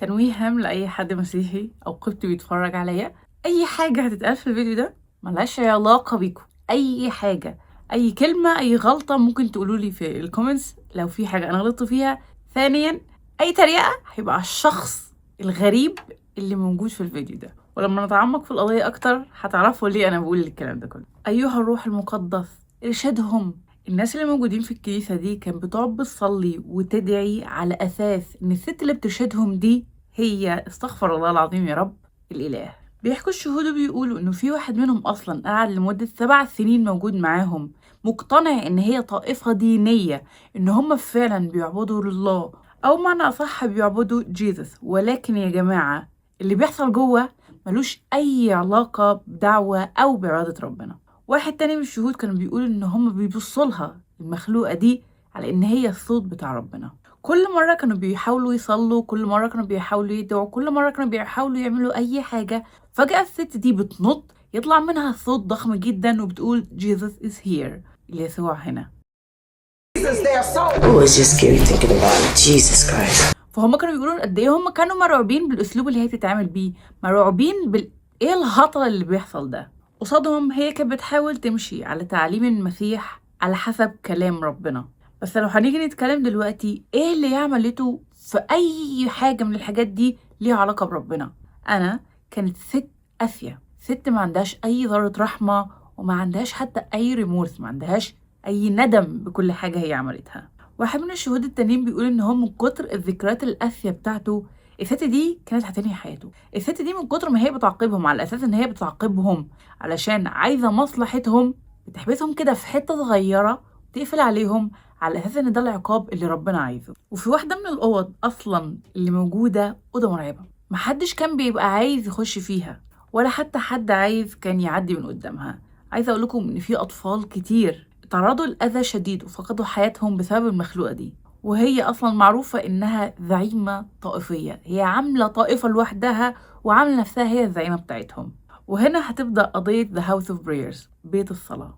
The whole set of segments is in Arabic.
تنويه هام لأي حد مسيحي أو قبطي بيتفرج عليا. أي حاجة هتتقال في الفيديو ده ملهاش علاقة بيكم. أي حاجة، أي كلمة، أي غلطة ممكن تقولولي في الكومنتس لو في حاجة أنا غلطت فيها. ثانيا، أي تريقة هيبقى على الشخص الغريب اللي موجود في الفيديو ده، ولما نتعمق في القضية أكتر هتعرفوا ليه أنا بقول الكلام ده كله. أيها الروح المقدس إرشادهم. الناس اللي موجودين في الكنيسة دي كانت بتقعد بتصلي وتدعي على أساس إن الست اللي بترشدهم دي هي، استغفر الله العظيم يا رب، الإله. بيحكوا الشهود وبيقولوا إنه في واحد منهم أصلا قعد لمدة 7 سنين موجود معاهم، مقتنع إن هي طائفة دينية، إن هم فعلا بيعبدوا الله، أو معنى أصح بيعبدوا جيسس. ولكن يا جماعة، اللي بيحصل جوه ملوش أي علاقة بدعوة أو بعبادة ربنا. واحد تاني من الشهود كانوا بيقولوا إن هم بيبصوا لها المخلوقة دي على إن هي الصوت بتاع ربنا. كل مرة كانوا بيحاولوا يصلوا، كل مرة كانوا بيحاولوا يدعوا، كل مرة كانوا بيحاولوا يعملوا أي حاجة، فجأة الست دي بتنط يطلع منها صوت ضخم جدا وبتقول Jesus is here، يسوع هنا. I was just scary thinking about it. Jesus Christ. فهم كانوا بيقولوا قد ايه هم كانوا مرعوبين بالاسلوب اللي هي بتتعامل بيه، مرعوبين ايه الهطل اللي بيحصل ده. قصادهم هي كانت بتحاول تمشي على تعليم المسيح على حسب كلام ربنا. بس لو هنيجي نتكلم دلوقتي ايه اللي هي عملته في اي حاجة من الحاجات دي ليها علاقة بربنا. انا كانت ست قاسية، ست ما عندهاش اي ذرة رحمة، وما عندهاش حتى اي ريمورس، ما عندهاش اي ندم بكل حاجة هي عملتها. واحد من الشهود التانيين بيقول ان هو من كتر الذكريات القاسية بتاعته الست دي كانت هتنهي حياته. الست دي من كتر ما هي بتعاقبهم على اساس ان هي بتعاقبهم علشان عايزة مصلحتهم، بتحبسهم كده في حتة صغيرة وتقفل عليهم على اساس ان ده العقاب اللي ربنا عايزه. وفي واحدة من الاوض اصلا اللي موجودة اوضة مرعبة، محدش كان بيبقى عايز يخش فيها، ولا حتى حد عايز كان يعدي من قدامها. عايزة اقول لكم ان في اطفال كتير تعرضوا لأذى شديد وفقدوا حياتهم بسبب المخلوقة دي، وهي أصلا معروفة إنها زعيمة طائفية، هي عاملة طائفة لوحدها وعاملة نفسها هي الزعيمة بتاعتهم. وهنا هتبدأ قضية The House of Prayers، بيت الصلاة.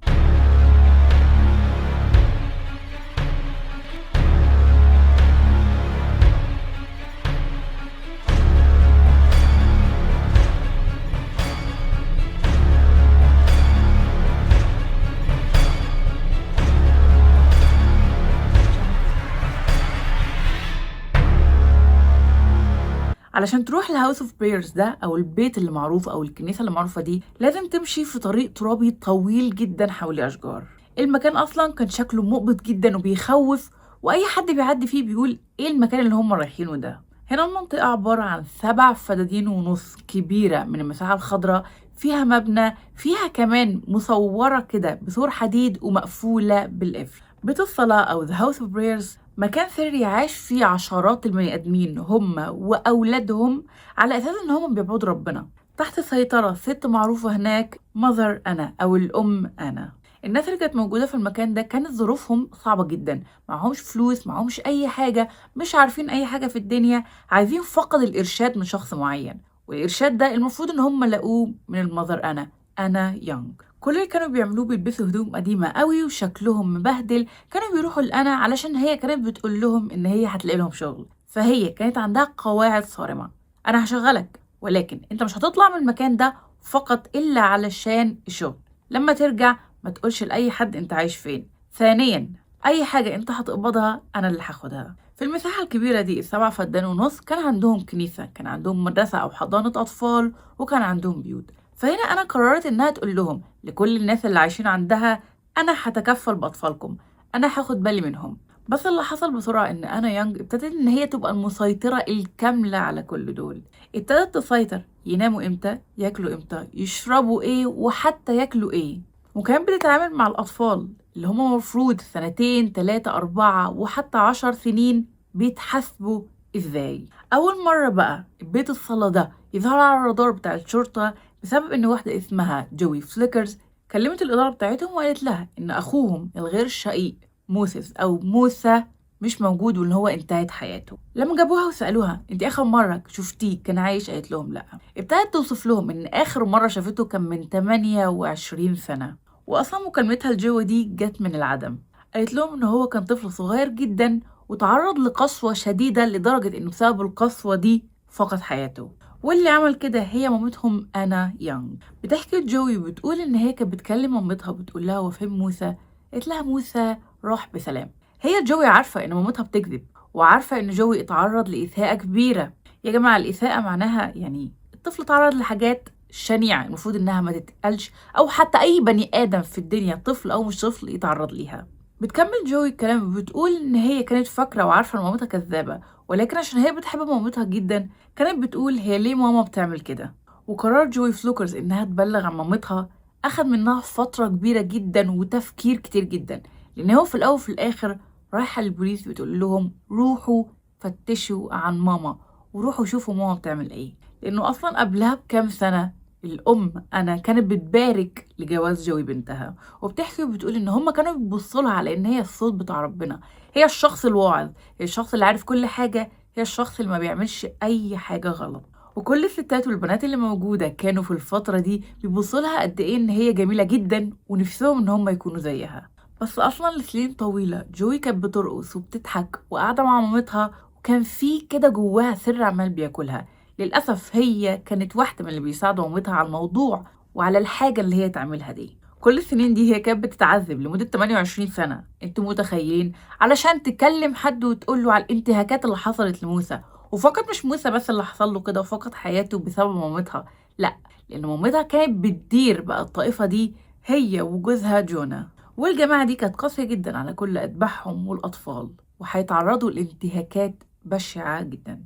علشان تروح الهاوس اوف برايرز ده او البيت اللي معروف او الكنيسه اللي معروفه دي، لازم تمشي في طريق ترابي طويل جدا حول اشجار. المكان اصلا كان شكله مقبض جدا وبيخوف، واي حد بيعدي فيه بيقول ايه المكان اللي هم رايحينه ده. هنا المنطقه عباره عن 7 فدادين ونص كبيره من المساحه الخضراء، فيها مبنى، فيها كمان مصوره كده بسور حديد ومقفوله بالقفل. بيت الصلاه او The House of Prayers مكان سري عاش فيه عشرات البني ادمين هم واولادهم على اساس ان هم بيعبدوا ربنا تحت سيطره ست معروفه هناك، ماذر انا او الام انا. الناس اللي كانت موجوده في المكان ده كانت ظروفهم صعبه جدا، معهمش فلوس، معهمش اي حاجه، مش عارفين اي حاجه في الدنيا، عايزين فقط الارشاد من شخص معين. والارشاد ده المفروض ان هم لاقوه من الماذر انا يونغ. كل اللي كانوا بيعملوه بيلبسوا هدوم قديمة قوي وشكلهم مبهدل. كانوا بيروحوا لأنا علشان هي كانت بتقول لهم إن هي هتلاقي لهم شغل، فهي كانت عندها قواعد صارمة. أنا هشغلك، ولكن أنت مش هتطلع من المكان ده فقط إلا علشان الشغل. لما ترجع ما تقولش لأي حد أنت عايش فين. ثانيا، أي حاجة أنت هتقبضها أنا اللي هاخدها. في المساحة الكبيرة دي 7 فدان ونص كان عندهم كنيسة، كان عندهم مدرسة أو حضانة أطفال، وكان عندهم بيوت. فهنا أنا قررت إنها تقول لهم لكل الناس اللي عايشين عندها أنا هتكفل بأطفالكم، أنا هاخد بالي منهم. بس اللي حصل بسرعة إن أنا يونغ ابتدت إن هي تبقى المسيطرة الكاملة على كل دول. ابتدت تسيطر يناموا إمتى، ياكلوا إمتى، يشربوا إيه، وحتى ياكلوا إيه. وكمان بتتعامل مع الأطفال اللي هم مفروض 2 3 4 وحتى 10 سنين بيتحاسبوا إزاي. أول مرة بقى بيت الصلاة ده يظهر على الرادار بتاع الشرطة بسبب إن واحدة اسمها جوي فليكرز كلمت الإدارة بتاعتهم وقالت لها إن أخوهم الغير شقيق موسيس أو موسى مش موجود وإن هو انتهت حياته. لما جابوها وسألوها أنت آخر مرة شفتيه كان عايش، قالت لهم لأ. ابتدت توصف لهم إن آخر مرة شافته كان من 28 سنة، وأصلا مكالمتها لجوي دي جت من العدم. قالت لهم إن هو كان طفل صغير جدا وتعرض لقسوة شديدة لدرجة إنه بسبب القسوة دي فقد حياته. واللي عمل كده هي مامتهم أنا يونغ. بتحكي جوي وبتقول إن هي كانت بتكلم مامتها بتقول لها هو فين موسى؟ قالت لها موسى راح بسلام. هي جوي عارفة إن مامتها بتكذب، وعارفة إن جوي اتعرض لإساءة كبيرة. يا جماعة الإساءة معناها يعني الطفل اتعرض لحاجات شنيعة المفروض إنها ما تتقالش، أو حتى أي بني آدم في الدنيا طفل أو مش طفل يتعرض ليها. بتكمل جوي الكلام وبتقول إن هي كانت فاكرة وعارفة إن مامتها كذابة، ولكن عشان هي بتحب مامتها جدا كانت بتقول هي ليه ماما بتعمل كده. وقرار جوي فلوكرز إنها تبلغ عن مامتها أخد منها فترة كبيرة جدا وتفكير كتير جدا، لأن هو في الأول وفي الآخر رايحة للبوليس بتقول لهم روحوا فتشوا عن ماما وروحوا شوفوا ماما بتعمل إيه، لأنه أصلا قبلها بكام سنة الأم أنا كانت بتبارك لجواز جوي بنتها، وبتحكي وبتقول إن هما كانوا بيبصولها على إن هي الصوت بتاع ربنا، هي الشخص الواعظ، هي الشخص اللي عارف كل حاجة، هي الشخص اللي ما بيعملش أي حاجة غلط. وكل الستات والبنات اللي موجودة كانوا في الفترة دي بيبصولها قد إيه إن هي جميلة جدا ونفسهم إن هما يكونوا زيها. بس أصلا لسنين طويلة جوي كانت بترقص وبتضحك وقاعدة مع مامتها، وكان في كده جواها سر عمال بياكلها. للأسف هي كانت واحدة من اللي بيساعدوا مامتها على الموضوع وعلى الحاجة اللي هي تعملها دي. كل السنين دي هي كانت بتتعذب لمدة 28 سنة، انتوا متخيلين؟ علشان تكلم حد وتقوله على الانتهاكات اللي حصلت لموسى. وفقط مش موسى بس اللي حصل له كده وفقد حياته بسبب مامتها، لا، لأن مامتها كانت بتدير بقى الطائفة دي هي وجوزها جونا. والجماعة دي كانت قاسية جدا على كل أتباعهم والأطفال، وهيتعرضوا لانتهاكات بشعة جدا.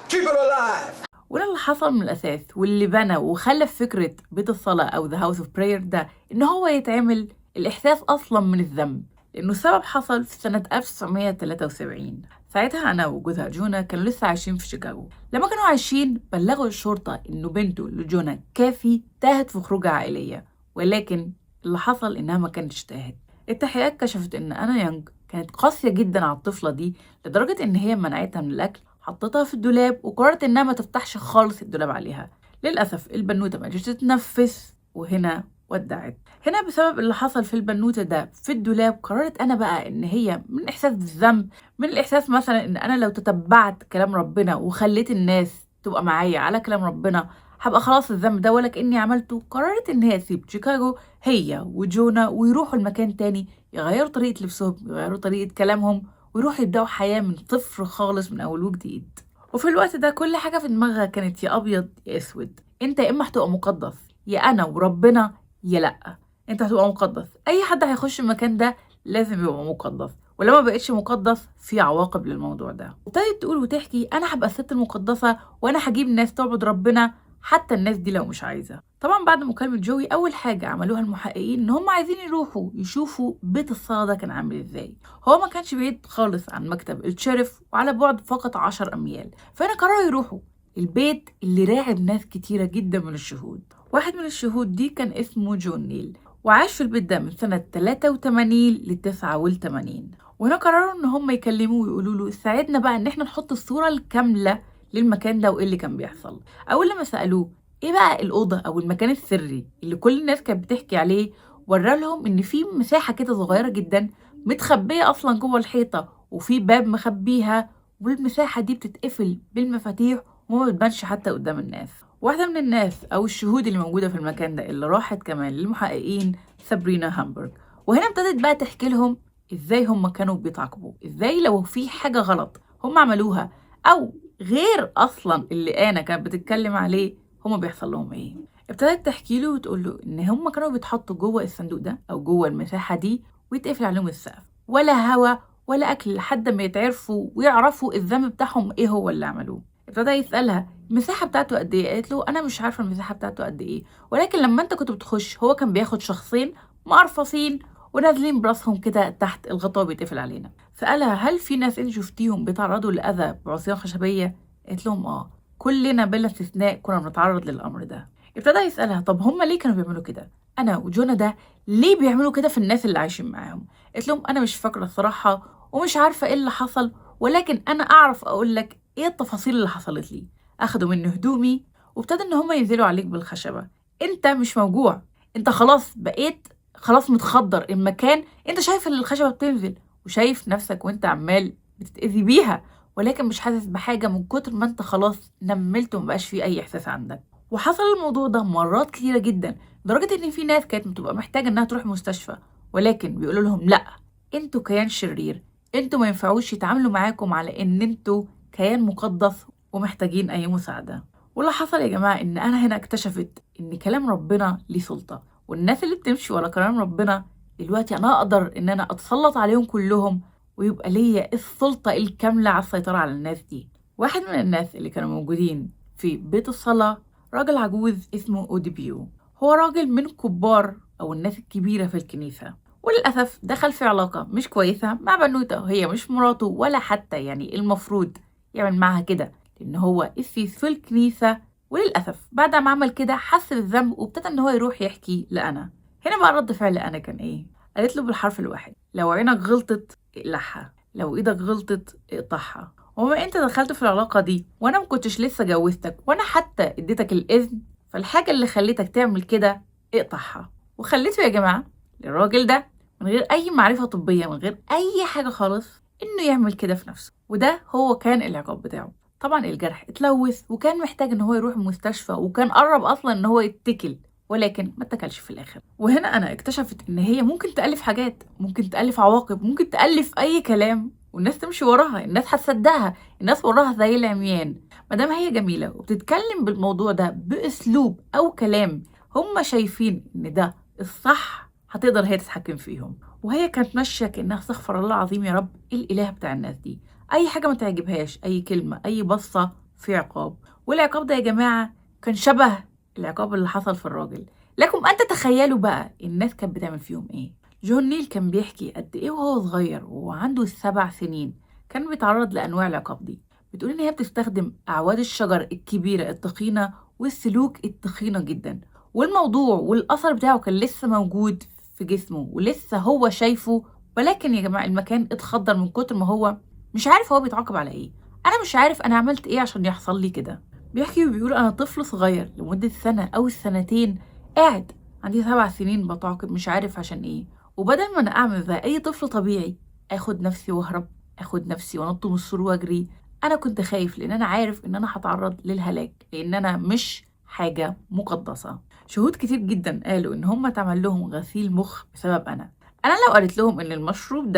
Keep it alive. وده اللي حصل من الأساس، واللي بنى وخلف فكرة بيت الصلاة أو The House of Prayer ده إن هو يتعمل الإحساس أصلا من الذنب، لأنه السبب حصل في سنة 1973. ساعتها أنا وجوزها جونا كانوا لسه عايشين في شيكاغو. لما كانوا عايشين بلغوا الشرطة إنه بنته لجونا كافي تاهت في خروجة عائلية، ولكن اللي حصل إنها ما كانتش تاهت. التحقيقات كشفت إن أنا يونغ كانت قاسية جدا على الطفلة دي لدرجة إن هي منعتها من الأكل، حطتها في الدولاب وقررت إنها ما تفتحش خالص الدولاب عليها. للأسف البنوتة ما قدرتش تتنفس وهنا ودعت. هنا بسبب اللي حصل في البنوتة ده في الدولاب قررت أنا بقى إن هي من إحساس بالذنب، من الإحساس مثلا إن أنا لو تتبعت كلام ربنا وخليت الناس تبقى معايا على كلام ربنا هبقى خلاص الذنب ده ولا كأني عملته. قررت إن هي تسيب شيكاغو هي وجونا ويروحوا المكان تاني، يغيروا طريقة لبسهم، يغيروا طريقة كلامهم، ويروحوا يبدأوا حياة من صفر خالص من أول وجديد. وفي الوقت ده كل حاجة في دماغها كانت يا أبيض يا أسود، أنت يا إما هتبقى مقدس يا أنا وربنا يا لأ، أنت هتبقى مقدس. أي حد هيخش المكان ده لازم يبقى مقدس، ولما بقتش مقدس في عواقب للموضوع ده. ابتدت تقول وتحكي أنا هبقى الست المقدسة وأنا هجيب الناس تعبد ربنا حتى الناس دي لو مش عايزة. طبعا بعد مكالمة جوي أول حاجة عملوها المحققين إن هم عايزين يروحوا يشوفوا بيت الصلاة ده كان عامل إزاي. هو ما كانش بعيد خالص عن مكتب الشرف وعلى بعد فقط 10 أميال، فأنا قرروا يروحوا البيت اللي راعب ناس كتيرة جدا من الشهود. واحد من الشهود دي كان اسمه جون نيل، وعاش في البيت ده من سنة 83 ل 89. وهنا قرروا إن هم يكلموه ويقولوا له ساعدنا بقى إن إحنا نحط الصورة الكاملة للمكان ده وإيه اللي كان بيحصل. أول لما سألوه إيه بقى الأوضة أو المكان السري اللي كل الناس كانت بتحكي عليه، ورى لهم إن في مساحة كده صغيرة جدا متخبية أصلا جوه الحيطة وفي باب مخبيها، والمساحة دي بتتقفل بالمفاتيح وما بتبانش حتى قدام الناس. واحدة من الناس أو الشهود اللي موجودة في المكان ده اللي راحت كمان للمحققين سابرينا هامبرغ، وهنا ابتدت بقى تحكي لهم إزاي هم كانوا بيتعاقبوا، إزاي لو في حاجة غلط هم عملوها أو غير أصلا اللي أنا كانت بتتكلم عليه هما بيحصل لهم إيه. ابتدت تحكي له وتقول له إن هما كانوا بيتحطوا جوه الصندوق ده أو جوه المساحة دي ويتقفل عليهم السقف، ولا هوا ولا أكل لحد ما يتعرفوا ويعرفوا الذنب بتاعهم إيه هو اللي عملوه. ابتدى يسألها المساحة بتاعته قد إيه؟ قالت له أنا مش عارفة المساحة بتاعته قد إيه، ولكن لما أنت كنت بتخش هو كان بياخد شخصين مقرفصين ونازلين براسهم كده تحت الغطاء بيتقفل علينا. سألها هل في ناس أنت شفتيهم بيتعرضوا لأذى بعصيان خشبية؟ قالت لهم كلنا بلا استثناء كنا بنتعرض للأمر ده. ابتدى يسألها طب هم ليه كانوا بيعملوا كده؟ أنا وجونا ده ليه بيعملوا كده في الناس اللي عايشين معاهم؟ قالت لهم أنا مش فاكرة الصراحة ومش عارفة إيه اللي حصل، ولكن أنا أعرف أقول لك إيه التفاصيل اللي حصلت لي. أخدوا مني هدومي وابتدى إن هم ينزلوا عليك بالخشبة. أنت مش موجوع، أنت خلاص بقيت خلاص متخدر المكان، أنت شايف الخشبة بتنزل وشايف نفسك وأنت عمال بتتأذي بيها، ولكن مش حاسس بحاجة من كتر ما انت خلاص نملت ومبقاش فيه اي احساس عندك. وحصل الموضوع ده مرات كتيرة جدا، لدرجة ان في ناس كانت بتبقى محتاجة انها تروح مستشفى، ولكن بيقولوا لهم لا، انتوا كيان شرير، انتوا ما ينفعوش يتعاملوا معاكم على ان انتوا كيان مقدس ومحتاجين اي مساعدة. واللي حصل يا جماعة ان انا هنا اكتشفت ان كلام ربنا ليه سلطة، والناس اللي بتمشي ورا كلام ربنا دلوقتي انا اقدر ان انا اتسلط عليهم كلهم، ويبقى ليا السلطة الكاملة على السيطرة على الناس دي. واحد من الناس اللي كانوا موجودين في بيت الصلاة راجل عجوز اسمه أوديبيو. هو راجل من كبار أو الناس الكبيرة في الكنيسة، وللأسف دخل في علاقة مش كويسة مع بنوتة وهي مش مراته ولا حتى يعني المفروض يعمل معها كده، لأن هو قسيس في الكنيسة. وللأسف بعد ما عمل كده حس بالذنب وابتدى إن هو يروح يحكي لأنا. هنا بقى رد فعل أنا كان إيه؟ قالت له بالحرف الواحد: لو عينك غلطت اقلعها، لو ايدك غلطت اقطعها. وما انت دخلت في العلاقة دي وانا مكنتش لسه جوزتك وانا حتى اديتك الاذن، فالحاجة اللي خليتك تعمل كده اقطعها. وخليته يا جماعة للراجل ده من غير اي معرفة طبية، من غير اي حاجة خالص، انه يعمل كده في نفسه. وده هو كان العقاب بتاعه. طبعا الجرح اتلوث وكان محتاج ان هو يروح المستشفى، وكان قرب اصلا ان هو يتكل، ولكن ما اتكلش في الاخر. وهنا انا اكتشفت ان هي ممكن تألف حاجات، ممكن تألف عواقب، ممكن تألف اي كلام والناس تمشي وراها، الناس هتصدقها، الناس وراها زي العميان. مادام هي جميلة وبتتكلم بالموضوع ده باسلوب او كلام هم شايفين ان ده الصح، هتقدر هي تتحكم فيهم. وهي كانت ماشية كأنها استغفر الله العظيم يا رب الاله بتاع الناس دي، اي حاجة ما تعجبهاش، اي كلمة، اي بصة، في عقاب. والعقاب ده يا جماعة كان شبه العقاب اللي حصل في الراجل. لكم أن تتخيلوا بقى الناس كانت بتعمل فيهم إيه. جون نيل كان بيحكي قد إيه وهو صغير وهو عنده 7 سنين كان بيتعرض لأنواع العقاب دي. بتقول إن هي بتستخدم أعواد الشجر الكبيرة التخينة والسلوك التخينة جدا، والموضوع والأثر بتاعه كان لسه موجود في جسمه ولسه هو شايفه. ولكن يا جماعة المكان اتخدر من كتر ما هو مش عارف هو بيتعاقب على إيه. أنا مش عارف أنا عملت إيه عشان يحصل لي كده. بيحكي وبيقول أنا طفل صغير لمدة سنة أو سنتين قاعد عندي 7 سنين بتعاقب مش عارف عشان إيه، وبدل ما أنا أعمل زي أي طفل طبيعي أخد نفسي وأهرب، أخد نفسي وأنط من السور وأجري، أنا كنت خايف لأن أنا عارف إن أنا هتعرض للهلاك، لأن أنا مش حاجة مقدسة. شهود كتير جدا قالوا إن هم اتعمل لهم غسيل مخ بسبب أنا لو قالت لهم إن المشروب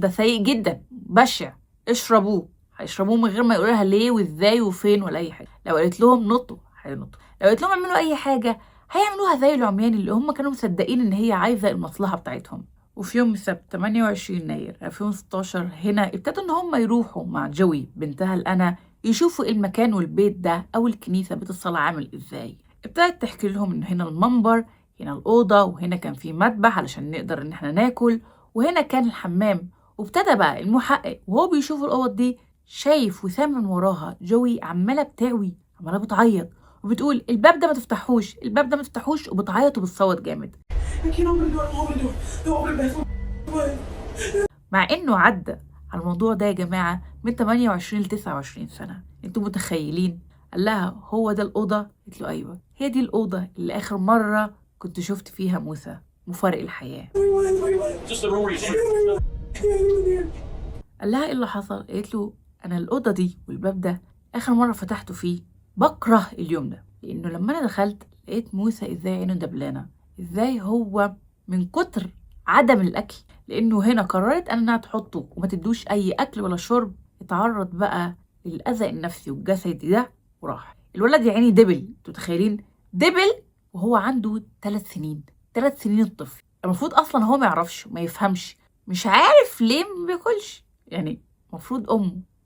ده سيء جدا بشع، اشربوه، هيشربوه من غير ما يقولوا لها ليه وازاي وفين ولا اي حاجه. لو قالت لهم نطوا هينطوا، لو قالت لهم اعملوا اي حاجه هيعملوها زي العميان اللي هم كانوا مصدقين ان هي عايزه المصلحه بتاعتهم. وفي يوم السبت 28 يناير 2016 هنا ابتدوا ان هم يروحوا مع جوي بنتها لأنا يشوفوا المكان والبيت ده او الكنيسه بيت الصلاه عامل ازاي. ابتدت تحكي لهم ان هنا المنبر، هنا الاوضه، وهنا كان في مذبح علشان نقدر ان احنا ناكل، وهنا كان الحمام. وابتدى بقى المحقق وهو بيشوف الاوض دي شايف وسام من وراها جوي عماله بتعوي، عماله بتعيط وبتقول الباب ده ما تفتحوش، الباب ده ما تفتحوش، وبتعيط وبتصوت جامد. مع انه عدى على الموضوع ده يا جماعه من 28 ل 29 سنه. انتوا متخيلين؟ قال لها هو ده الاوضه؟ قالت له ايوه، هي دي الاوضه اللي اخر مره كنت شفت فيها موسى مفارق الحياه. قال لها ايه اللي حصل؟ قالت له انا الاوضه دي والباب ده اخر مره فتحته فيه بكره اليوم ده، لانه لما انا دخلت لقيت موسى ازاي عينه دبلانه، ازاي هو من كتر عدم الاكل، لانه هنا قررت انها تحطه وما تدوش اي اكل ولا شرب، اتعرض بقى للاذى النفسي والجسدي ده وراح. الولد يا عيني دبل، انتوا متخيلين؟ دبل وهو عنده 3 سنين. 3 سنين الطفل المفروض اصلا هو ما يعرفش وما يفهمش، مش عارف ليه ما بياكلش، يعني المفروض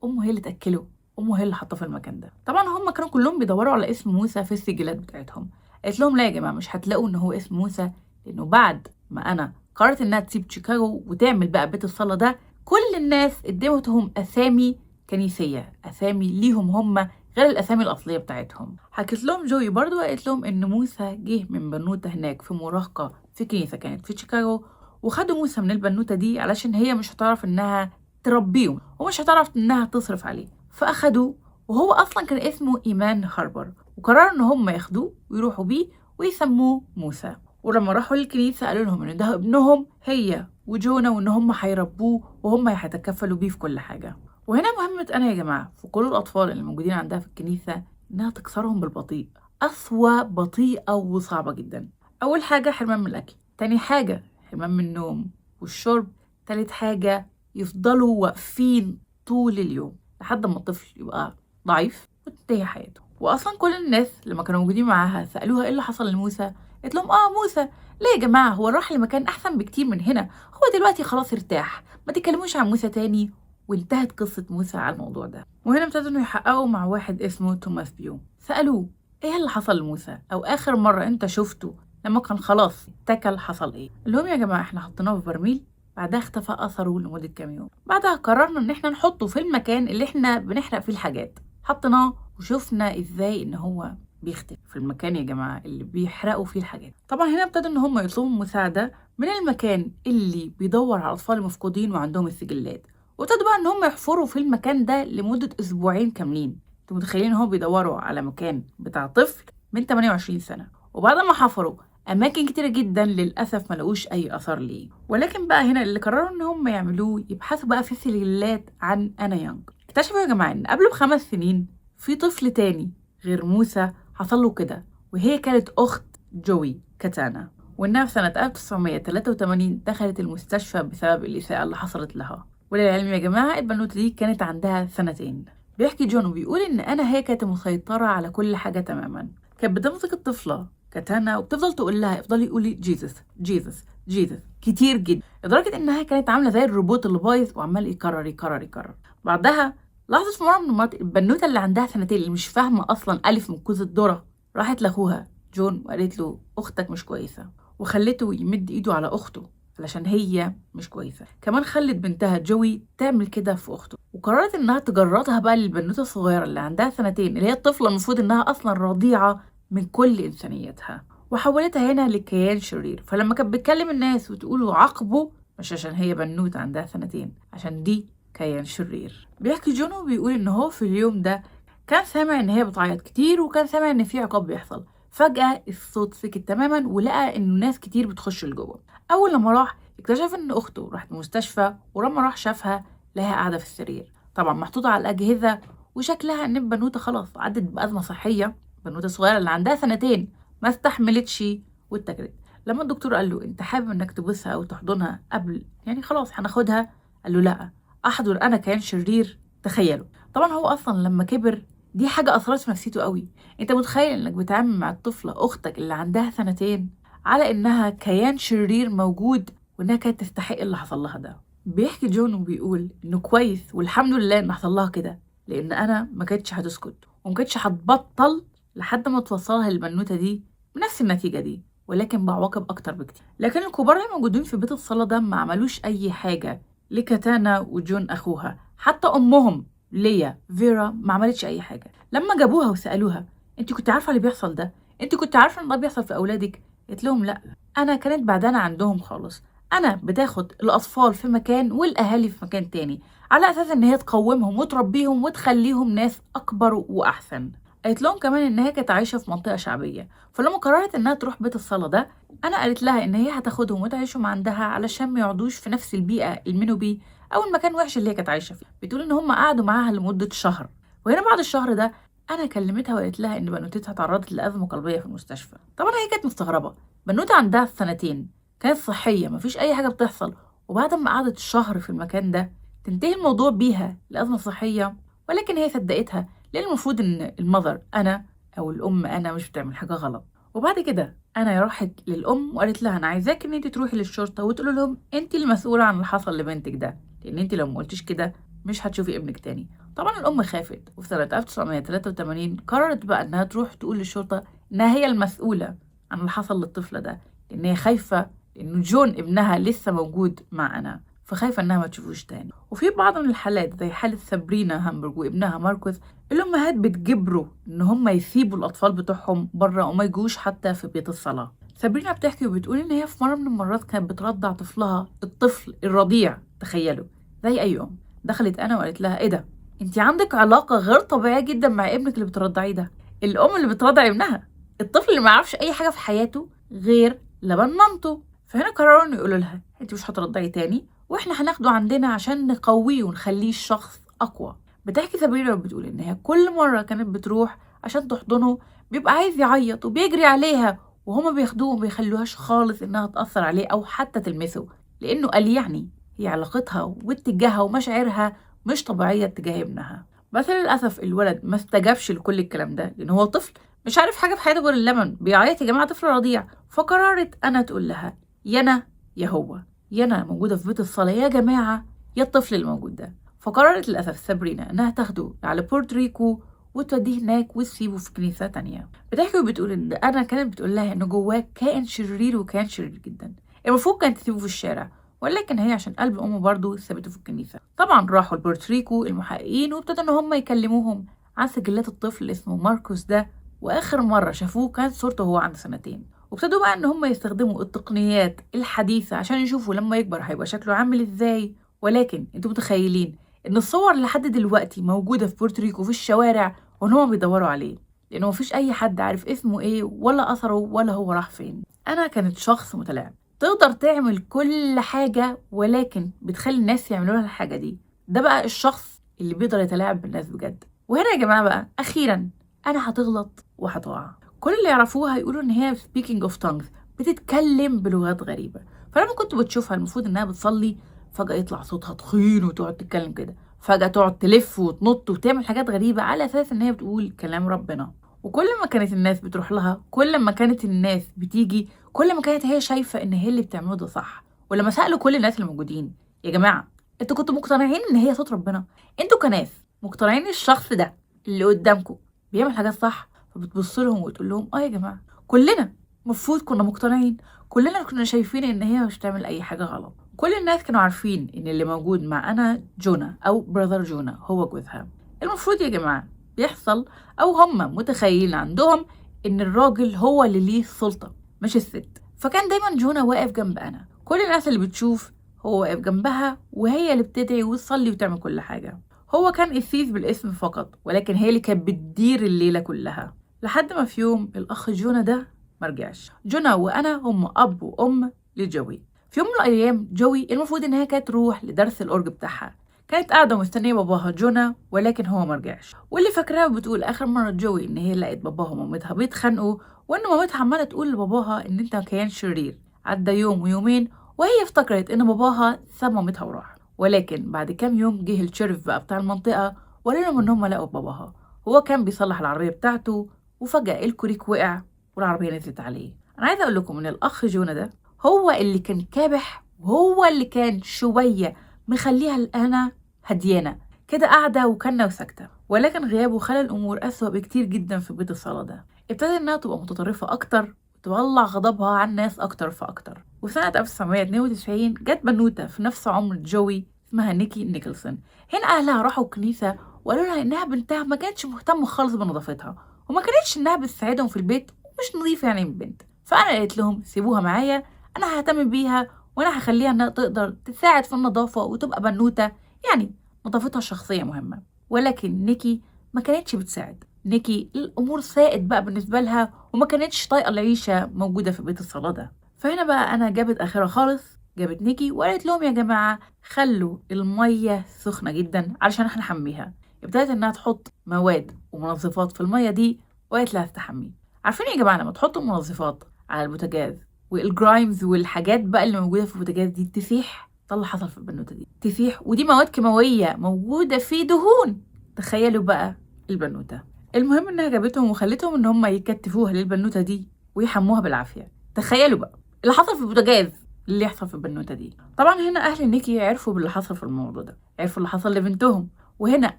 امه هي اللي تاكله، امه هي اللي حاطه في المكان ده. طبعا هم كانوا كلهم بيدوروا على اسم موسى في السجلات بتاعتهم. قالت لهم لا يا جماعه مش هتلاقوا ان هو اسم موسى، لانه بعد ما انا قررت انها تسيب شيكاغو وتعمل بقى بيت الصلاه ده كل الناس اديتهم اسامي كنيسيه، اسامي ليهم هم غير الاسامي الاصليه بتاعتهم. حكيت لهم جوي برضو وقالت لهم ان موسى جه من بنوته هناك في مراهقه في كنيسه كانت في شيكاغو، وخدوا موسى من البنوته دي علشان هي مش هتعرف انها تربيه ومش هتعرف انها تصرف عليه، فاخدوه وهو اصلا كان اسمه ايمان هاربر، وقرروا ان هم ياخدوه ويروحوا بيه ويسموه موسى. ولما راحوا للكنيسه قالوا لهم ان ده ابنهم هي وجونا، وان هم هيربوه وهم هيتكفلوا بيه في كل حاجه. وهنا مهمة أنا يا جماعة في كل الأطفال اللي موجودين عندها في الكنيسة إنها تكسرهم بالبطيء. قسوة بطيئة وصعبة جدا. أول حاجة حرمان من الأكل، تاني حاجة حرمان من النوم والشرب، تالت حاجة يفضلوا واقفين طول اليوم لحد ما الطفل يبقى ضعيف وتنتهي حياته. وأصلا كل الناس لما كانوا موجودين معاها سألوها إيه اللي حصل لموسى، قالت لهم موسى ليه يا جماعة، هو راح لمكان أحسن بكتير من هنا، هو دلوقتي خلاص ارتاح، ما تتكلموش عن موسى تاني. وانتهت قصة موسى على الموضوع ده. وهنا ابتدوا انه يحققوا مع واحد اسمه توماس بيو، سألوه ايه اللي حصل لموسى، او اخر مرة انت شفته لما كان خلاص اتكل حصل ايه. قال لهم يا جماعة احنا حطيناه في برميل، بعدها اختفى اثره لمدة كام يوم، بعدها قررنا ان احنا نحطه في المكان اللي احنا بنحرق فيه الحاجات، حطيناه وشفنا ازاي ان هو بيختفي في المكان يا جماعة اللي بيحرقوا فيه الحاجات. طبعا هنا ابتدوا ان هم يطلبوا مساعدة من المكان اللي بيدور على الاطفال المفقودين وعندهم السجلات، وابتدوا بقى ان هم يحفروا في المكان ده لمدة اسبوعين كاملين. انتوا متخيلين ان هم بيدوروا على مكان بتاع طفل من 28 سنة، وبعد ما حفروا اماكن كتيرة جدا للاسف ما لقوش اي اثر ليه. ولكن بقى هنا اللي قرروا ان هم يعملوه يبحثوا بقى في سجلات عن انا يانج. اكتشفوا يا جماعة ان قبل ب5 سنين في طفل تاني غير موسى حصل له كده، وهي كانت اخت جوي كاتانا، وانها في سنة 1983 دخلت المستشفى بسبب الاساءة اللي حصلت لها. وللعلم يا جماعة البنوتة دي كانت عندها 2 سنين. بيحكي جون وبيقول إن أنا هي كانت مسيطرة على كل حاجة تماما، كانت بتمسك الطفلة كاتانا وبتفضل تقول لها افضلي قولي جيزس جيزس جيزس كتير جدا، لدرجة إنها كانت عاملة زي الروبوت اللي بايظ وعمال يكرر يكرر يكرر. بعدها لاحظت في مرة من المرات البنوتة اللي عندها 2 سنين اللي مش فاهمة أصلا ألف من كوز الذرة راحت لأخوها جون وقالت له أختك مش كويسة، وخلته يمد إيده على أخته علشان هي مش كويسة. كمان خلت بنتها جوي تعمل كده في أخته، وقررت إنها تجردها بقى للبنوتة الصغيرة اللي عندها 2 سنين اللي هي الطفلة المفروض إنها أصلا رضيعة من كل إنسانيتها، وحولتها هنا لكيان شرير. فلما كانت بتكلم الناس وتقولوا عاقبه، مش عشان هي بنوتة عندها 2 سنين، عشان دي كيان شرير. بيحكي جون وبيقول إن هو في اليوم ده كان سامع إن هي بتعيط كتير، وكان سامع إن في عقاب بيحصل. فجأة الصوت سكت تماما، ولقى إنه ناس كتير بتخش لجوه. أول لما راح اكتشف إن أخته راحت المستشفى، ولما راح شافها لقاها قاعدة في السرير طبعا محطوطة على الأجهزة، وشكلها إن البنوتة خلاص عدت بأزمة صحية. البنوتة الصغيرة اللي عندها 2 سنين ما استحملتش واتجرت. لما الدكتور قال له أنت حابب إنك تبوسها أو تحضنها قبل يعني خلاص هناخدها، قال له لأ، أحضر أنا كيان شرير. تخيلوا طبعا هو أصلا لما كبر دي حاجة أثرت في نفسيته قوي. أنت متخيل إنك بتعامل مع الطفلة أختك اللي عندها 2 سنين على إنها كيان شرير موجود، وإنها كانت تستحق اللي حصل لها ده. بيحكي جون وبيقول إنه كويس والحمد لله إن حصل لها كده، لأن أنا ما كانتش هتسكت وما كانتش هتبطل لحد ما توصلها للبنوتة دي بنفس النتيجة دي، ولكن بعواقب أكتر بكتير. لكن الكبار اللي موجودين في بيت الصلاة ده ما عملوش أي حاجة لكاتانا وجون أخوها، حتى أمهم ليا فيرا ما عملتش أي حاجة. لما جابوها وسألوها أنت كنت عارفة اللي بيحصل ده؟ أنت كنت عارفة إن ده بيحصل في أولادك؟ قلت لهم لأ، أنا كانت بعدانة عندهم خالص. أنا بتاخد الأطفال في مكان والأهالي في مكان تاني على أساس إن هي تقومهم وتربيهم وتخليهم ناس أكبر وأحسن. قالت لهم كمان إن هي كانت عايشة في منطقة شعبية، فلما قررت إنها تروح بيت الصلاة ده أنا قالت لها إن هي هتاخدهم وتعيشهم عندها علشان ما يقعدوش في نفس البيئة المنوبي أو المكان وحش اللي هي كانت عايشة فيه. بتقول إن هم قعدوا معاها لمدة شهر، وهنا بعد الشهر ده أنا كلمتها وقالت لها إن بنوتتها تعرضت لأزمة قلبية في المستشفى. طبعا هي كانت مستغربة، بنوتة عندها 2 سنين كانت صحية مفيش أي حاجة بتحصل، وبعد ما قعدت شهر في المكان ده تنتهي الموضوع بيها لأزمة صحية. ولكن هي صدقتها، لأن المفروض إن المذر أنا أو الأم أنا مش بتعمل حاجة غلط. وبعد كده أنا راحت للأم وقالت لها أنا عايزاك إن أنت تروحي للشرطة وتقولي لهم أنت المسؤولة عن اللي حصل لبنتك ده، لأن أنت لو ما قلتيش كده مش هتشوفي ابنك تاني. طبعا الأم خافت، وفي سنة 1983 قررت بقى إنها تروح تقول للشرطة إنها هي المسؤولة عن اللي حصل للطفلة ده، لأن هي خايفة إنه جون ابنها لسه موجود معنا، فخايفة إنها ما تشوفوش تاني. وفي بعض من الحالات زي حالة سابرينا هامبرج وابنها ماركوس الأمهات بتجبروا إن هم يسيبوا الأطفال بتوعهم بره وما يجوش حتى في بيت الصلاة. سابرينا بتحكي وبتقول إن هي في مرة من المرات كانت بترضع طفلها الطفل الرضيع، تخيلوا زي أي أم. دخلت أنا وقالت لها إيه ده؟ أنت عندك علاقة غير طبيعية جدا مع ابنك اللي بترضعيه ده. الأم اللي بترضع ابنها، الطفل اللي ما يعرفش أي حاجة في حياته غير لبن مامته. فهنا قرروا إنه يقولوا لها أنت مش هترضعي تاني، واحنا هناخده عندنا عشان نقويه ونخليه شخص أقوى. بتحكي سابرينا وبتقول إن هي كل مرة كانت بتروح عشان تحضنه بيبقى عايز يعيط وبيجري عليها، وهما بياخدوه ومبيخلوهاش خالص إنها تأثر عليه أو حتى تلمسه، لأنه قال يعني هي علاقتها واتجاهها ومشاعرها مش طبيعية تجاه ابنها. بس للأسف الولد ما استجابش لكل الكلام ده، لأن هو طفل مش عارف حاجة في حياته غير اللبن، بيعيط يا جماعة، طفل رضيع. فقررت أنا تقول لها يا أنا يا هو، يا أنا موجودة في بيت الصلاة يا جماعة يا الطفل الموجود ده. فقررت للأسف سابرينا إنها تاخده على بورتريكو وتوديه هناك وتسيبه في كنيسة تانية. بتحكي وبتقول إن أنا كانت بتقول لها إن جواه كائن شرير، وكان شرير جدا، المفروض كانت تسيبه في الشارع، ولكن هي عشان قلب أمه برضه سابته في الكنيسة. طبعا راحوا لبورتريكو المحققين وابتدوا إن هم يكلموهم عن سجلات الطفل اللي اسمه ماركوس ده، وآخر مرة شافوه كانت صورته وهو عنده 2 سنين. وابتدوا بقى إن هم يستخدموا التقنيات الحديثة عشان يشوفوا لما يكبر هيبقى شكله عامل إزاي. ولكن انتوا متخيلين إن الصور لحد دلوقتي موجودة في بورتريكو في الشوارع وإن هم بيدوروا عليه، لأنه مفيش أي حد عارف اسمه إيه ولا أثره ولا هو راح فين. أنا كانت شخص متلاعب، تقدر تعمل كل حاجة ولكن بتخلي الناس يعملوا لها الحاجة دي. ده بقى الشخص اللي بيقدر يتلاعب بالناس بجد. وهنا يا جماعة بقى أخيرا أنا هتغلط وهتقع. كل اللي يعرفوها يقولوا إن هي speaking of tongues، بتتكلم بلغات غريبة. فلما كنت بتشوفها المفروض إنها بتصلي، فجأة يطلع صوتها تخين وتقعد تتكلم كده، فجأة تقعد تلف وتنط وتعمل حاجات غريبة على أساس إن هي بتقول كلام ربنا. وكل ما كانت الناس بتروح لها، كل ما كانت الناس بتيجي، كل ما كانت هي شايفة إن هي اللي بتعمله ده صح. ولما سألوا كل الناس اللي موجودين يا جماعة انتوا كنتوا مقتنعين إن هي صوت ربنا؟ انتوا كناس مقتنعين الشخص ده اللي قدامكم بيعمل حاجات صح؟ فبتبص لهم وتقول لهم يا جماعة كلنا المفروض كنا مقتنعين، كلنا كنا شايفين إن هي مش بتعمل أي حاجة غلط. كل الناس كانوا عارفين إن اللي موجود مع أنا جونا أو براذر جونا هو جوزها. المفروض يا جماعة بيحصل أو هم متخيلين عندهم إن الراجل هو اللي ليه السلطة مش الست. فكان دايما جونا واقف جنب أنا، كل الناس اللي بتشوف هو واقف جنبها، وهي اللي بتدعي وتصلي وتعمل كل حاجة. هو كان قسيس بالاسم فقط، ولكن هي اللي كانت بتدير الليلة كلها. لحد ما في يوم الأخ جونا ده مرجعش. جونا وأنا هم أب وأم لجوي. في يوم من الأيام جوي المفروض إن هي كانت تروح لدرس الأورج بتاعها، كانت قاعدة مستنية باباها جونا، ولكن هو مرجعش. واللي فاكراه بتقول آخر مرة جوي إن هي لقت باباها ومامتها بيتخانقوا، وإن مامتها عمالة تقول لباباها إن أنت كيان شرير. عدى يوم ويومين وهي افتكرت إن باباها ساب مامتها وراح، ولكن بعد كام يوم جه الشرف بقى بتاع المنطقة وقال لهم إن هم لقوا باباها. هو كان بيصلح العربية بتاعته، وفجأة الكوريك وقع والعربية نزلت عليه. أنا عايزة أقول لكم إن الأخ جونا ده هو اللي كان كابح، وهو اللي كان شوية مخليها الأنا هديانة كده قاعدة وكانة وساكتة. ولكن غيابه خلى الأمور أسوأ بكتير جدا في بيت الصلاة ده. ابتدت إنها تبقى متطرفة أكتر وتولع غضبها على الناس أكتر فأكتر. وسنة 1992 جت بنوتة في نفس عمر جوي اسمها نيكي نيكلسون. هنا أهلها راحوا الكنيسة وقالوا لها إنها بنتها ما كانتش مهتمة خالص بنظافتها، وما كانتش إنها بتساعدهم في البيت ومش نظيفة يعني من البنت. فأنا قالت لهم سيبوها معايا، أنا ههتم بيها وأنا هخليها إنها تقدر تساعد في النظافة وتبقى بنوتة، يعني نظافتها الشخصية مهمة. ولكن نيكي ما كانتش بتساعد. نيكي الأمور سائد بقى بالنسبة لها وما كانتش طايقة العيشة موجودة في بيت الصلاة ده. فهنا بقى أنا جابت آخرها خالص، جابت نيكي وقالت لهم يا جماعة خلوا المية سخنة جدا علشان احنا نحميها. ابتدت إنها تحط مواد ومنظفات في المية دي وقالت لها استحمي. عارفين يا جماعة لما تحطوا منظفات على البوتاجاز والجرايمز والحاجات بقى اللي موجودة في البوتاجاز دي تسيح؟ ده اللي حصل في البنوتة دي، تسيح، ودي مواد كيماوية موجودة في دهون. تخيلوا بقى البنوتة. المهم إنها جابتهم وخلتهم إن هم يكتفوها للبنوتة دي ويحموها بالعافية. تخيلوا بقى اللي حصل في البوتاجاز اللي يحصل في البنوتة دي. طبعا هنا أهل نيكي عرفوا باللي حصل في الموضوع ده، عرفوا اللي حصل لبنتهم. وهنا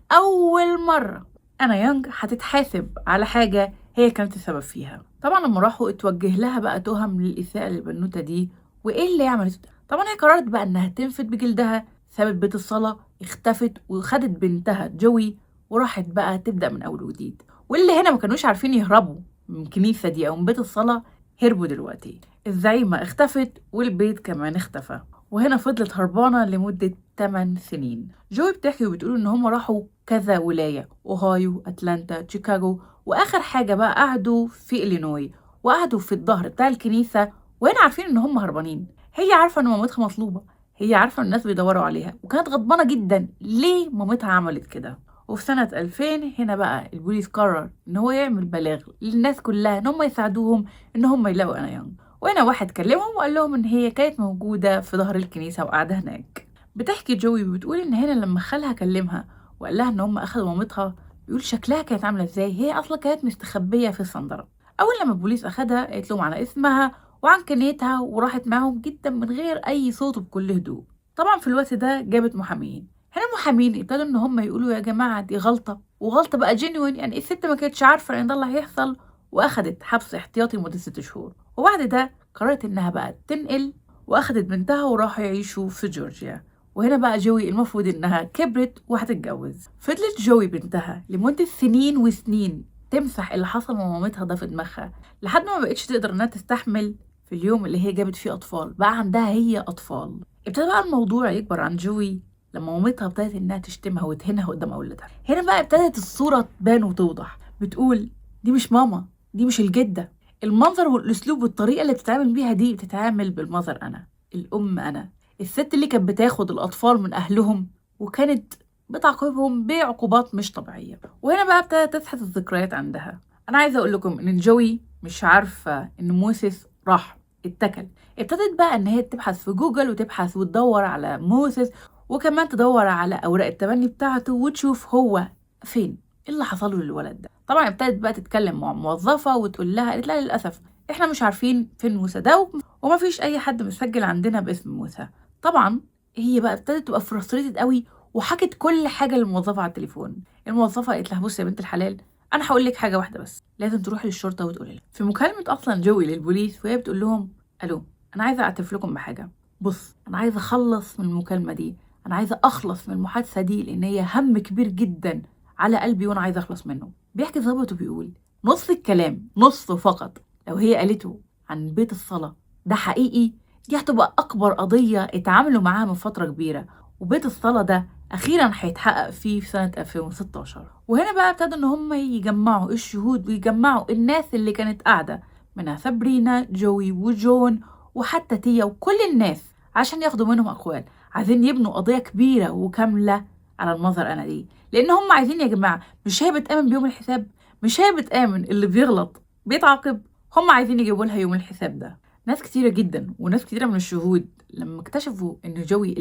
أول مرة أنا يانج هتتحاسب على حاجة هي كانت السبب فيها. طبعا لما راحوا اتوجه لها بقى تهم للإساءة للبنوتة دي وإيه اللي عملته ده. طبعا هي قررت بقى إنها تنفد بجلدها، سابت بيت الصلاة، اختفت وخدت بنتها جوي وراحت بقى تبدأ من أول وجديد. واللي هنا ما كانوش عارفين يهربوا من الكنيسة دي أو من بيت الصلاة هربوا دلوقتي. الزعيمة اختفت والبيت كمان اختفى، وهنا فضلت هربانة لمدة 8 سنين. جوي بتحكي وبتقول إن هم راحوا كذا ولاية، أوهايو، أتلانتا، شيكاغو، وآخر حاجة بقى قعدوا في إلينوي وقعدوا في الظهر بتاع الكنيسة، وهنا عارفين إن هم هربانين. هي عارفة إن مامتها مطلوبة، هي عارفة الناس بيدوروا عليها، وكانت غضبانة جدا ليه مامتها عملت كده. وفي سنة 2000 هنا بقى البوليس قرر إن هو يعمل بلاغ للناس كلها إن هم يساعدوهم إن هم يلاقوا أنا يونغ. وهنا واحد كلمهم وقال لهم إن هي كانت موجودة في ظهر الكنيسة وقاعدة هناك. بتحكي جوي وبتقول إن هنا لما خالها كلمها وقال لها إن هم أخدوا مامتها، بيقول شكلها كانت عاملة إزاي، هي أصلا كانت مستخبية في الصندرة. أول لما البوليس أخدها قالت لهم على اسمها وعن كنيتها وراحت معاهم جدا من غير أي صوت وبكل هدوء. طبعا في الوقت ده جابت محامين. هنا المحامين ابتدوا ان هم يقولوا يا جماعه دي غلطه، وغلطه بقى جينيوين، يعني الست ما كانتش عارفه ان ده اللي هيحصل، واخدت حبس احتياطي لمده 6 شهور. وبعد ده قررت انها بقى تنقل واخدت بنتها وراحوا يعيشوا في جورجيا. وهنا بقى جوي المفروض انها كبرت وهتتجوز. فضلت جوي بنتها لمده سنين وسنين تمسح اللي حصل مع مامتها ده في دماغها، لحد ما بقتش تقدر انها تستحمل في اليوم اللي هي جابت فيه اطفال بقى عندها هي اطفال. ابتدى بقى الموضوع يكبر عن جوي لما مامتها ابتدت انها تشتمها وتهينها قدام اولادها. هنا بقى ابتدت الصوره تبان وتوضح. بتقول دي مش ماما، دي مش الجده، المنظر والاسلوب والطريقه اللي بتتعامل بيها دي بتتعامل بالمظهر انا، الام انا، الست اللي كانت بتاخد الاطفال من اهلهم وكانت بتعاقبهم بعقوبات مش طبيعيه. وهنا بقى ابتدت تسحب الذكريات عندها. انا عايزه اقول لكم ان جوي مش عارفه ان موسيس راح اتكل. ابتدت بقى ان هي تبحث في جوجل وتبحث وتدور على موسيس، وكمان تدور على اوراق التبني بتاعته وتشوف هو فين، ايه اللي حصل له للولد ده. طبعا ابتدت بقى تتكلم مع موظفه وتقول لها، قالت لها للاسف احنا مش عارفين فين موسى ده، وما فيش اي حد مسجل عندنا باسم موسى. طبعا هي بقى ابتدت تبقى فرستريتد قوي وحكت كل حاجه للموظفه على التليفون. الموظفه قالت لها بصي يا بنت الحلال، انا هقول لك حاجه واحده بس، لازم تروحي للشرطه وتقولي لها. في مكالمه اصلا جوي للبوليس وهي بتقول لهم الو، انا عايزه اعترف لكم بحاجه، بص انا عايزه اخلص من المكالمه دي، انا عايزه اخلص من المحادثه دي لان هي هم كبير جدا على قلبي وانا عايزه اخلص منه. بيحكي ظابط وبيقول نص الكلام، نصه فقط، لو هي قالته عن بيت الصلاه ده حقيقي، دي هتبقى اكبر قضيه اتعاملوا معاها من فتره كبيره، وبيت الصلاه ده اخيرا هيتحقق فيه في سنه 2016. وهنا بقى ابتدوا ان هم يجمعوا الشهود ويجمعوا الناس اللي كانت قاعده، منها سابرينا، جوي، وجون، وحتى تيا، وكل الناس، عشان ياخدوا منهم اقوال. عايزين يبنوا قضيه كبيره وكامله على المظهر انا دي، لان هم عايزين يا جماعه، مش هي بتامن بيوم الحساب، مش هي بتامن اللي بيغلط بيتعاقب، هم عايزين يجيبوا لها يوم الحساب ده. ناس كتيره جدا وناس كتيره من الشهود لما اكتشفوا ان جوي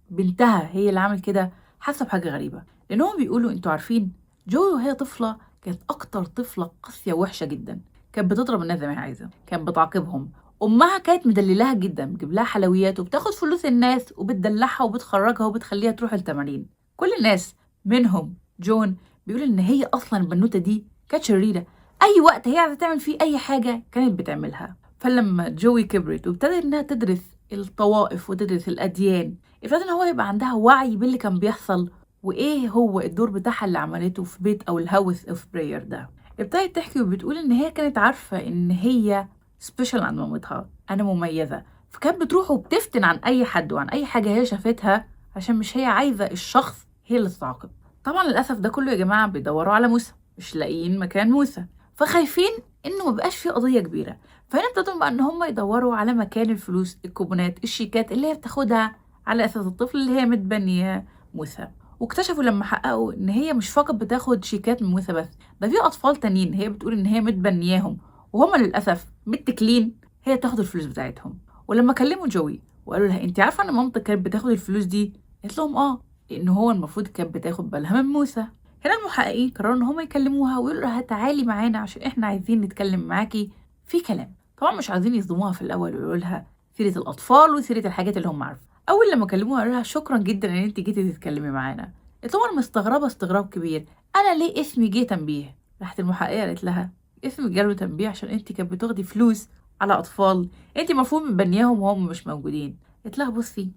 بنتها هي اللي عمل كده، حسوا بحاجه غريبه، لانهم بيقولوا انتوا عارفين جوي وهي طفله كانت اكتر طفله قاسيه وحشه جدا، كانت بتضرب الناس زي ما هي عايزه، كانت بتعاقبهم. امها كانت مدللاها جدا، بتجيب لها حلويات وبتاخد فلوس الناس وبتدلعها وبتخرجها وبتخليها تروح التمارين. كل الناس منهم جون بيقول ان هي اصلا البنوته دي كانت شريره، اي وقت هي عايزه تعمل فيه اي حاجه كانت بتعملها. فلما جوي كبرت وابتدت انها تدرس الطوائف وتدرس الاديان، ابتدى ان هو يبقى عندها وعي باللي كان بيحصل وايه هو الدور بتاعها اللي عملته في بيت او الهاوس اوف براير ده. ابتدت تحكي وبتقول ان هي كانت عارفه ان هي سبيشال عن مامتها، انا مميزه، فكانت بتروح وبتفتن عن اي حد وعن اي حاجه هي شافتها، عشان مش هي عايزه الشخص هي اللي تتعاقب. طبعا للاسف ده كله يا جماعه بيدوروا على موسى، مش لاقيين مكان موسى، فخايفين انه مبقاش في قضيه كبيره. فهنا ابتدوا بقى ان هم يدوروا على مكان الفلوس، الكوبونات، الشيكات اللي هي بتاخدها على اساس الطفل اللي هي متبنيه موسى. واكتشفوا لما حققوا ان هي مش فقط بتاخد شيكات من موسى بس، ده في اطفال تانيين هي بتقول ان هي متبنياهم وهم للاسف متكلين هي تاخد الفلوس بتاعتهم. ولما كلموا جوي وقالوا لها انت عارفه ان مامتك كانت بتاخد الفلوس دي، قالت لهم لان هو المفروض كانت بتاخد بالها من موسى. هنا المحققين قرروا ان هم يكلموها ويقولوا لها تعالي معانا عشان احنا عايزين نتكلم معاكي في كلام. طبعا مش عايزين يصدموها في الاول ويقولوا لها سيره الاطفال وسيره الحاجات اللي هم عارفين. اول لما كلموها قالوا لها شكرا جدا ان انت جيتي تتكلمي معانا. قالت لهم انا مستغربه استغراب كبير، انا ليه اسمي جه تنبيه؟ راحت المحققه قالت لها اسمك جاله تنبيه عشان انت كانت بتاخدي فلوس على اطفال انت المفروض مبنياهم وهم مش موجودين. قالت لها بصي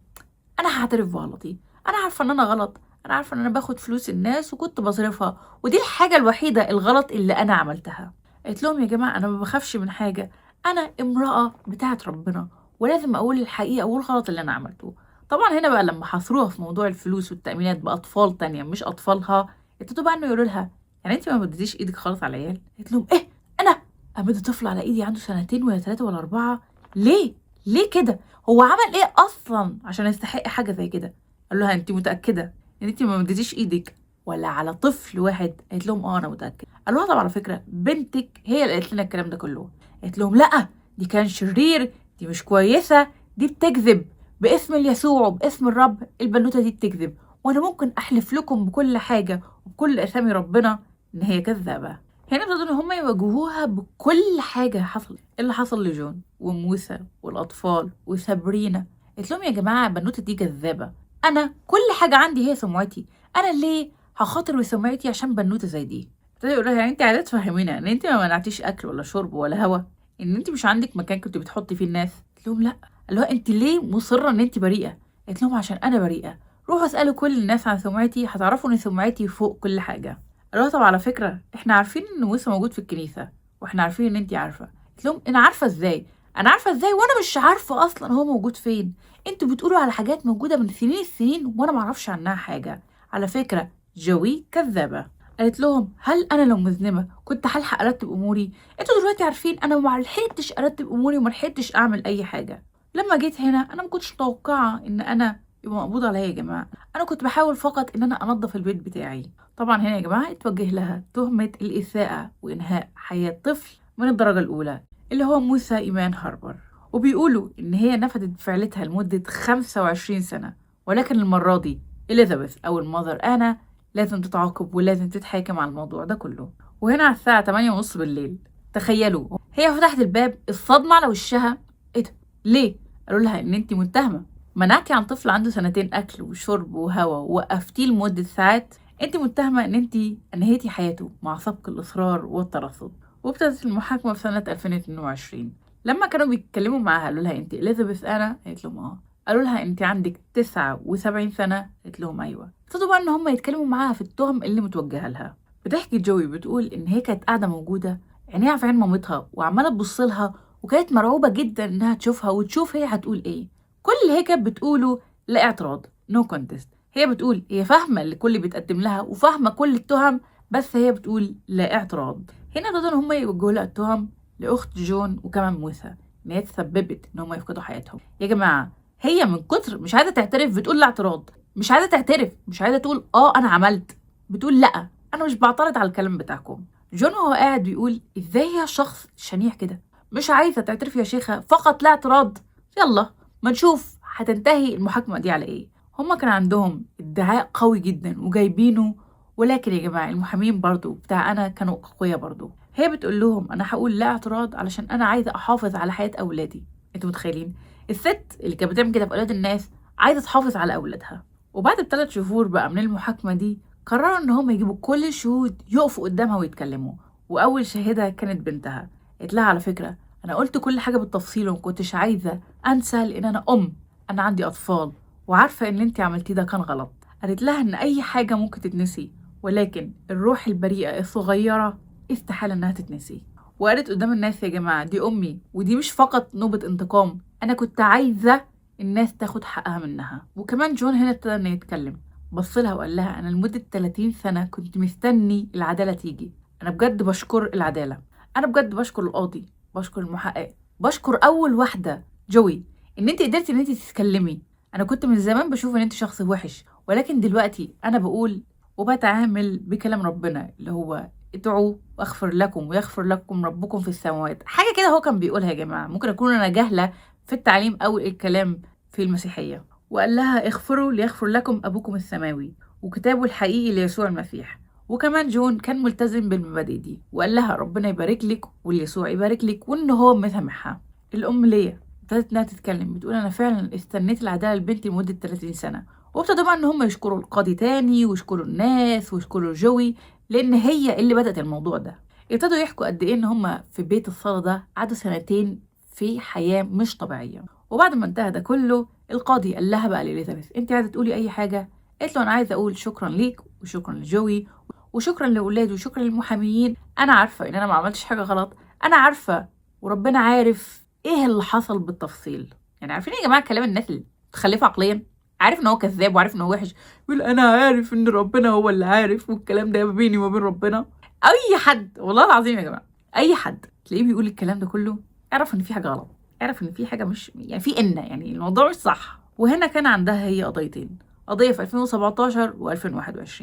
انا هعترف بغلطي، انا عارفه ان انا غلط، انا عارفه ان انا باخد فلوس الناس وكنت بصرفها، ودي الحاجه الوحيده الغلط اللي انا عملتها. قالت لهم يا جماعه انا ما بخافش من حاجه، انا امراه بتاعت ربنا ولازم اقول الحقيقه والغلط اللي انا عملته. طبعا هنا بقى لما حصروها في موضوع الفلوس والتامينات باطفال تانية مش اطفالها، ابتدوا بقى انه يقولوا لها يعني انت ما مدتيش ايدك خالص على العيال؟ قالت لهم انا امد طفل على ايدي عنده 2 ولا 3 ولا 4؟ ليه كده؟ هو عمل ايه اصلا عشان يستحق حاجه زي كده؟ قال لها انت متاكده ان انت ما مديتيش ايدك ولا على طفل واحد؟ قالت لهم اه انا متاكد. قال لها طب على فكره بنتك هي اللي قالت لنا الكلام ده كله. قالت لهم لا، دي كان شرير، دي مش كويسه، دي بتكذب باسم يسوع وباسم الرب. البنوته دي بتكذب، وانا ممكن احلف لكم بكل حاجه وبكل اسامي ربنا ان هي كذابه. هنا ابتدوا ان هم يواجهوها بكل حاجه حصلت. اللي حصل لجون وموسى والاطفال وسابرينا. قلت لهم يا جماعه البنوته دي كذابه، انا كل حاجه عندي هي سمعتي، انا ليه هخاطر بسمعتي عشان بنوته زي دي؟ ابتدوا يقولوا لها يعني انت عايزه تفهمينا ان انت ما منعتيش اكل ولا شرب ولا هوا، ان انت مش عندك مكان كنت بتحطي فيه الناس؟ قلت لهم لا. قال لها انت ليه مصره ان انت بريئه؟ قلت لهم عشان انا بريئه، روحوا اسالوا كل الناس عن سمعتي، هتعرفوا ان سمعتي فوق كل حاجه. قالوا طب على فكره احنا عارفين ان موسى موجود في الكنيسه، واحنا عارفين ان انت عارفه. قلت لهم انا عارفه ازاي؟ انا عارفه ازاي وانا مش عارفه اصلا هو موجود فين؟ انتوا بتقولوا على حاجات موجوده من سنين السنين وانا ما اعرفش عنها حاجه. على فكره جوي كذابه. قالت لهم هل انا لو مذنبه كنت هلحق ارتب اموري؟ انتوا دلوقتي عارفين انا ما لحقتش ارتب اموري وما لحقتش اعمل اي حاجه. لما جيت هنا انا ما كنتش متوقعه ان انا يبقى مقبوض عليا يا جماعه، انا كنت بحاول فقط ان انا انظف البيت بتاعي. طبعا هنا يا جماعه اتوجه لها تهمه الاساءه وانهاء حياه طفل من الدرجه الاولى اللي هو موسى ايمان هاربر. وبيقولوا ان هي نفذت فعلتها لمده 25 سنه، ولكن المره دي اليزابيث او المذر انا لازم تتعاقب ولازم تتحاكم على الموضوع ده كله. وهنا على الساعه 8:30 بالليل تخيلوا هي فتحت الباب، الصدمه على وشها. ايه ده؟ ليه؟ قالوا لها ان انت متهمه، منعتي عن طفل عنده 2 اكل وشرب وهوا ووقفتيه لمده ساعات. انت متهمه ان انت انهيتي حياته مع سبق الاصرار والترصد. وابتدت المحاكمه في سنه 2022. لما كانوا بيتكلموا معاها قالوا لها انت اليزابيث انا؟ قالت لهم اه. قالوا لها انت عندك 79 سنه؟ قالت لهم ايوه. ابتدوا بقى ان هم يتكلموا معاها في التهم اللي متوجهه لها. بتحكي جوي بتقول ان هي كانت قاعده موجوده عينيها في عين مامتها وعماله تبص لها، وكانت مرعوبه جدا انها تشوفها وتشوف هي هتقول ايه. كل اللي هي كانت بتقوله لا اعتراض، نو كونتست. هي بتقول هي فاهمه اللي كل بيتقدم لها وفاهمه كل التهم، بس هي بتقول لا اعتراض. هنا ابتدوا هم يوجهوا لها التهم لاخت جون وكمان موسى ان هي تسببت ان هم يفقدوا حياتهم. يا جماعه هي من كتر مش عايزه تعترف بتقول لا اعتراض، مش عايزه تعترف، مش عايزه تقول اه انا عملت، بتقول لا انا مش بعترض على الكلام بتاعكم. جون وهو قاعد بيقول ازاي هي شخص شنيع كده مش عايزه تعترف يا شيخه، فقط لا اعتراض. يلا ما نشوف هتنتهي المحاكمه دي على ايه. هما كان عندهم ادعاء قوي جدا وجايبينه، ولكن يا جماعه المحامين برضو بتاع انا كانوا اقوياء برضو. هي بتقول لهم انا هقول لا اعتراض علشان انا عايزه احافظ على حياه اولادي. انتوا متخيلين الست اللي كانت بتعمل كده في اولاد الناس عايزه تحافظ على اولادها؟ وبعد ب3 شهور بقى من المحاكمه دي قرروا ان هم يجيبوا كل الشهود يقفوا قدامها ويتكلموا. واول شاهده كانت بنتها. قالت لها على فكره انا قلت كل حاجه بالتفصيل وما كنتش عايزه انسى لان انا انا عندي اطفال وعارفه ان انت عملتيه ده كان غلط. قالت لها ان اي حاجه ممكن تتنسي، ولكن الروح البريئه الصغيره استحاله انها تتنسي. وقالت قدام الناس يا جماعه دي امي، ودي مش فقط نوبه انتقام، انا كنت عايزه الناس تاخد حقها منها. وكمان جون هنا ابتدى انه يتكلم، بص لها وقال لها انا لمده 30 سنه كنت مستني العداله تيجي. انا بجد بشكر العداله، انا بجد بشكر القاضي، بشكر المحقق، بشكر اول واحده جوي ان انت قدرتي ان انت تتكلمي. انا كنت من زمان بشوف ان انت شخص وحش، ولكن دلوقتي انا بقول وبتعامل بكلام ربنا اللي هو ادعوا واغفر لكم ويغفر لكم ربكم في السماوات. حاجه كده هو كان بيقولها يا جماعه، ممكن اكون انا جاهله في التعليم او الكلام في المسيحيه. وقال لها اغفروا ليغفر لكم ابوكم السماوي، وكتابه الحقيقي ليسوع المسيح. وكمان جون كان ملتزم بالمبادئ دي وقال لها ربنا يبارك لك واليسوع يبارك لك، وان هو مسامحها. الام ليا ابتدت انها تتكلم بتقول انا فعلا استنيت العداله لبنتي لمده 30 سنه. وابتدوا بقى ان هم يشكروا القاضي تاني ويشكروا الناس ويشكروا جوي لان هي اللي بدات الموضوع ده. ابتدوا يحكوا قد ايه ان هم في بيت الصلاه ده قعدوا 2 سنين في حياه مش طبيعيه. وبعد ما انتهى ده كله القاضي قال لها بقى لإليزابيث انت عايزه تقولي اي حاجه؟ قالت له انا عايزه اقول شكرا ليك وشكرا لجوي وشكرا لاولادي وشكرا للمحاميين. انا عارفه ان انا ما عملتش حاجه غلط، انا عارفه وربنا عارف ايه اللي حصل بالتفصيل. يعني عارفين يا جماعه كلام الناس اللي متخلفه عقليا، عارف ان هو كذاب وعارف ان هو وحش، يقول انا عارف ان ربنا هو اللي عارف والكلام ده ما بيني وما بين ربنا. اي حد والله العظيم يا جماعه اي حد تلاقيه بيقول الكلام ده كله اعرف ان في حاجه غلط، اعرف ان في حاجه مش يعني في يعني الموضوع مش صح. وهنا كان عندها هي قضيتين، قضيه في 2017 و2021.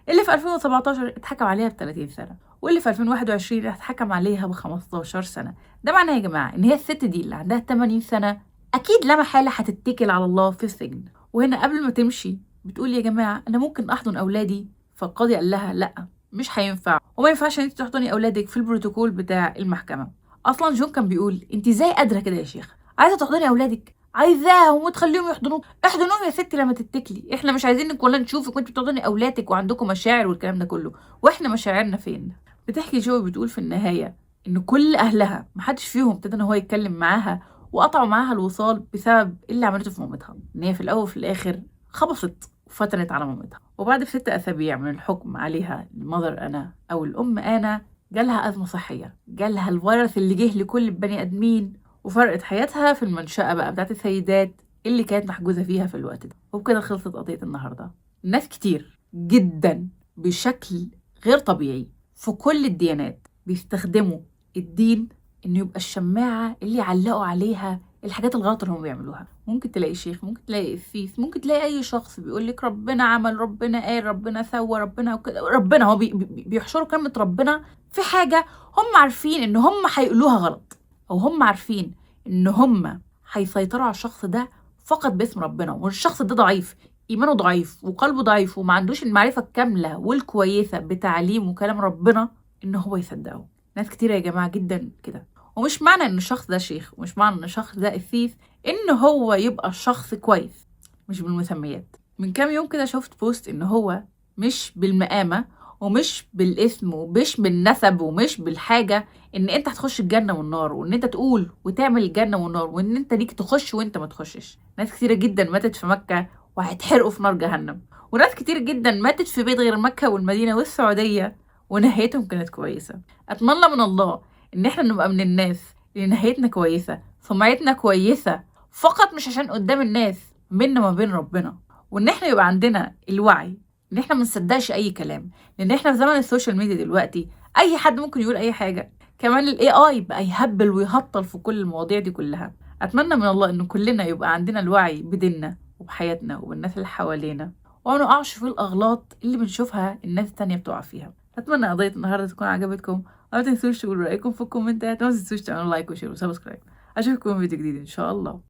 اللي في 2017 اتحكم عليها ب30 سنه، واللي في 2021 اتحكم عليها ب15 سنه. ده معناه يا جماعه ان هي الست دي اللي عندها 80 سنه اكيد لا محاله هتتكل على الله في السجن. وهنا قبل ما تمشي بتقول يا جماعه انا ممكن احضن اولادي، فالقاضي قال لها لا مش هينفع، وما ينفعش ان انت تحضني اولادك في البروتوكول بتاع المحكمه. اصلا جون كان بيقول انت ازاي قادره كده يا شيخ، عايزه تحضني اولادك، عايزاهم وتخليهم يحضنوك، احضنوهم يا ستي لما تتكلي، احنا مش عايزينك ولا نشوفك وانت بتحضني اولادك وعندكم مشاعر والكلام ده كله، واحنا مشاعرنا فين؟ بتحكي جو بتقول في النهايه ان كل اهلها محدش فيهم ابتدى ان هو يتكلم معاها، وقطعوا معاها الوصال بسبب اللي عملته في مامتها، ان هي في الاول وفي الاخر خبصت وفتنت على مامتها. وبعد 6 أسابيع من الحكم عليها المذر أنا أو الأم أنا جالها أزمة صحية، جالها الفيروس اللي جه لكل البني آدمين، وفرقت حياتها في المنشأة بقى بتاعت السيدات اللي كانت محجوزة فيها في الوقت ده. وبكده خلصت قضية النهاردة. ناس كتير جدا بشكل غير طبيعي في كل الديانات بيستخدموا الدين إنه يبقى الشماعة اللي يعلقوا عليها الحاجات الغلط اللي هم بيعملوها. ممكن تلاقي شيخ، ممكن تلاقي قسيس، ممكن تلاقي اي شخص بيقول لك ربنا عمل، ربنا قال، ربنا سوى، ربنا وكده. ربنا هو بيحشروا كلمه ربنا في حاجه هم عارفين ان هم هيقولوها غلط، او هم عارفين ان هم هيسيطروا على الشخص ده فقط باسم ربنا، والشخص ده ضعيف، ايمانه ضعيف وقلبه ضعيف وما عندوش المعرفه الكامله والكويسه بتعليم وكلام ربنا ان هو يصدقه. ناس كتير يا جماعه جدا كده. ومش معنى ان الشخص ده شيخ ومش معنى ان الشخص ده قسيس ان هو يبقى شخص كويس، مش بالمسميات. من كام يوم كده شفت بوست ان هو مش بالمقامة ومش بالاسم ومش بالنسب ومش بالحاجة ان انت هتخش الجنة والنار، وان انت تقول وتعمل الجنة والنار، وان انت ليك تخش وانت ما تخشش. ناس كتيرة جدا ماتت في مكة وهيتحرقوا في نار جهنم، وناس كتير جدا ماتت في بيت غير مكة والمدينة والسعودية ونهايتهم كانت كويسة. اتمنى من الله ان احنا نبقى من الناس اللي نهايتنا كويسة، سمعتنا كويسة، فقط مش عشان قدام الناس، بينا ما بين ربنا. وان احنا يبقى عندنا الوعي ان احنا ما نصدقش اي كلام، لان احنا في زمن السوشيال ميديا دلوقتي اي حد ممكن يقول اي حاجة. كمان الاي اي بقى يهبل ويهطل في كل المواضيع دي كلها. اتمنى من الله ان كلنا يبقى عندنا الوعي بديننا وبحياتنا وبالناس اللي حوالينا، وما نقعش في الاغلاط اللي بنشوفها الناس التانية بتقع فيها. اتمنى قضية النهارده تكون عجبتكم، ما تنسوش تقولوا رايكم في الكومنتات، وما تنسوش تعملوا لايك وشير وسبسكرايب. اشوفكم في فيديو جديد ان شاء الله.